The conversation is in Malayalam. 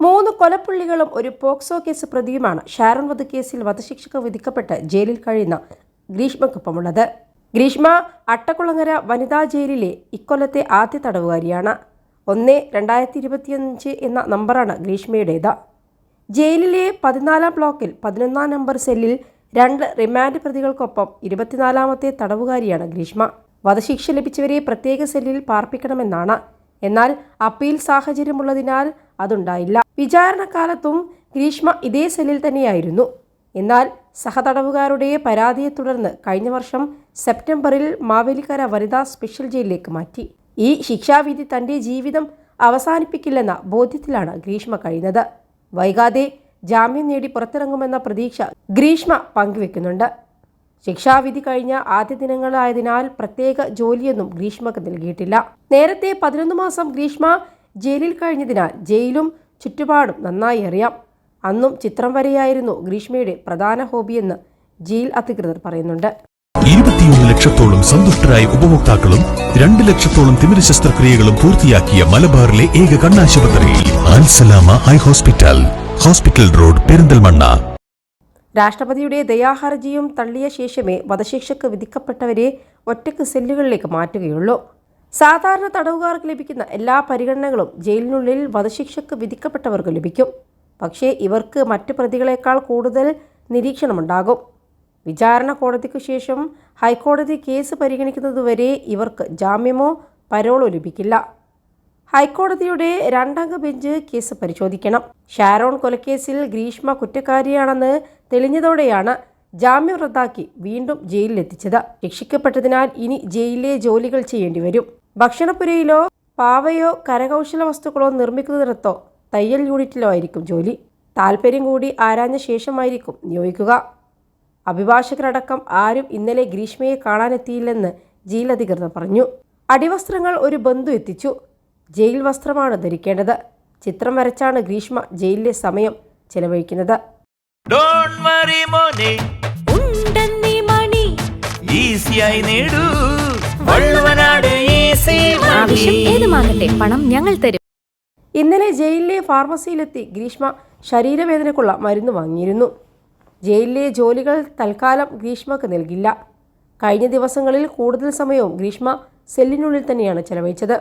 3 കൊലപ്പുള്ളികളും ഒരു പോക്സോ കേസ് പ്രതിയുമാണ് ഷാരോൺ വധക്കേസിൽ വധശിക്ഷക്ക് വിധിക്കപ്പെട്ട് ജയിലിൽ കഴിയുന്ന ഗ്രീഷ്മയ്ക്കൊപ്പമുള്ളത്. ഗ്രീഷ്മ അട്ടക്കുളങ്ങര വനിതാ ജയിലിലെ ഇക്കൊല്ലത്തെ ആദ്യ തടവുകാരിയാണ്. 1/2025 എന്ന നമ്പറാണ് ഗ്രീഷ്മയുടേത്. ജയിലിലെ 14-ാം ബ്ലോക്കിൽ 11-ാം നമ്പർ സെല്ലിൽ 2 റിമാൻഡ് പ്രതികൾക്കൊപ്പം 24-ാമത്തെ തടവുകാരിയാണ് ഗ്രീഷ്മ. വധശിക്ഷ ലഭിച്ചവരെ പ്രത്യേക സെല്ലിൽ പാർപ്പിക്കണമെന്നാണ്. എന്നാൽ അപ്പീൽ സാഹചര്യമുള്ളതിനാൽ അതുണ്ടായില്ല. വിചാരണക്കാലത്തും ഗ്രീഷ്മ ഇതേ സെല്ലിൽ തന്നെയായിരുന്നു. എന്നാൽ സഹതടവുകാരുടെ പരാതിയെ തുടർന്ന് കഴിഞ്ഞ വർഷം സെപ്റ്റംബറിൽ മാവേലിക്കര വനിതാ സ്പെഷ്യൽ ജയിലിലേക്ക് മാറ്റി. ഈ ശിക്ഷാവിധി തന്റെ ജീവിതം അവസാനിപ്പിക്കില്ലെന്ന ബോധ്യത്തിലാണ് ഗ്രീഷ്മ കഴിയുന്നത്. വൈകാതെ ജാമ്യം നേടി പുറത്തിറങ്ങുമെന്ന പ്രതീക്ഷ ഗ്രീഷ്മ പങ്കുവെക്കുന്നുണ്ട്. ശിക്ഷാവിധി കഴിഞ്ഞ ആദ്യ ദിനങ്ങളായതിനാൽ പ്രത്യേക ജോലിയൊന്നും ഗ്രീഷ്മക്ക് നൽകിയിട്ടില്ല. നേരത്തെ 11 മാസം ഗ്രീഷ്മ ജയിലിൽ കഴിഞ്ഞതിനാൽ ജയിലും ചുറ്റുപാടും നന്നായി അറിയാം. അന്നും ചിത്രം വരെയായിരുന്നു ഗ്രീഷ്മയുടെ പ്രധാന ഹോബിയെന്ന് ജയിൽ അധികൃതർ പറയുന്നുണ്ട്. 21 ലക്ഷത്തോളം സന്തുഷ്ടരായ ഉപഭോക്താക്കളും 2 ലക്ഷത്തോളം തിമിര ശസ്ത്രക്രിയകളും പൂർത്തിയാക്കിയ മലബാറിലെ ഏക കണ്ണാശുപത്രി Al Salama high hospital, hospital road, Perinthalmanna. രാഷ്ട്രപതിയുടെ ദയാഹർജിയും തള്ളിയ ശേഷമേ വധശിക്ഷക്ക് വിധിക്കപ്പെട്ടവരെ ഒറ്റയ്ക്ക് സെല്ലുകളിലേക്ക് മാറ്റുകയുള്ളൂ. സാധാരണ തടവുകാർക്ക് ലഭിക്കുന്ന എല്ലാ പരിഗണനകളും ജയിലിനുള്ളിൽ വധശിക്ഷക്ക് വിധിക്കപ്പെട്ടവർക്ക് ലഭിക്കും. പക്ഷേ ഇവർക്ക് മറ്റ് പ്രതികളെക്കാൾ കൂടുതൽ നിരീക്ഷണമുണ്ടാകും. വിചാരണ കോടതിക്കു ശേഷം ഹൈക്കോടതി കേസ് പരിഗണിക്കുന്നതുവരെ ഇവർക്ക് ജാമ്യമോ പരോളോ ലഭിക്കില്ല. ഹൈക്കോടതിയുടെ 2-അംഗ ബെഞ്ച് കേസ് പരിശോധിക്കണം. ഷാരോൺ കൊലക്കേസിൽ ഗ്രീഷ്മ കുറ്റക്കാരിയാണെന്ന് തെളിഞ്ഞതോടെയാണ് ജാമ്യം റദ്ദാക്കി വീണ്ടും ജയിലിലെത്തിച്ചത്. ശിക്ഷിക്കപ്പെട്ടതിനാൽ ഇനി ജയിലിലെ ജോലികൾ ചെയ്യേണ്ടി വരും. ഭക്ഷണപ്പുരയിലോ പാവയോ കരകൗശല വസ്തുക്കളോ നിർമ്മിക്കുന്നിടത്തോ തയ്യൽ യൂണിറ്റിലോ ആയിരിക്കും ജോലി. താല്പര്യം കൂടി ആരാഞ്ഞ ശേഷമായിരിക്കും നിയോഗിക്കുക. അഭിഭാഷകരടക്കം ആരും ഇന്നലെ ഗ്രീഷ്മയെ കാണാനെത്തിയില്ലെന്ന് ജയിൽ അധികൃതർ പറഞ്ഞു. അടിവസ്ത്രങ്ങൾ ഒരു ബന്ധു എത്തിച്ചു. ജയിൽ വസ്ത്രമാണ് ധരിക്കേണ്ടത്. ചിത്രം വരച്ചാണ് ഗ്രീഷ്മ ജയിലിലെ സമയം ചെലവഴിക്കുന്നത്. പണം ഞങ്ങൾ തരും. ഇന്നലെ ജയിലിലെ ഫാർമസിയിലെത്തി ഗ്രീഷ്മ ശരീരവേദനയ്ക്കുള്ള മരുന്ന് വാങ്ങിയിരുന്നു. ജയിലിലെ ജോലികൾ തൽക്കാലം ഗ്രീഷ്മക്ക് നൽകില്ല. കഴിഞ്ഞ ദിവസങ്ങളിൽ കൂടുതൽ സമയവും ഗ്രീഷ്മ സെല്ലിനുള്ളിൽ തന്നെയാണ് ചെലവഴിച്ചത്.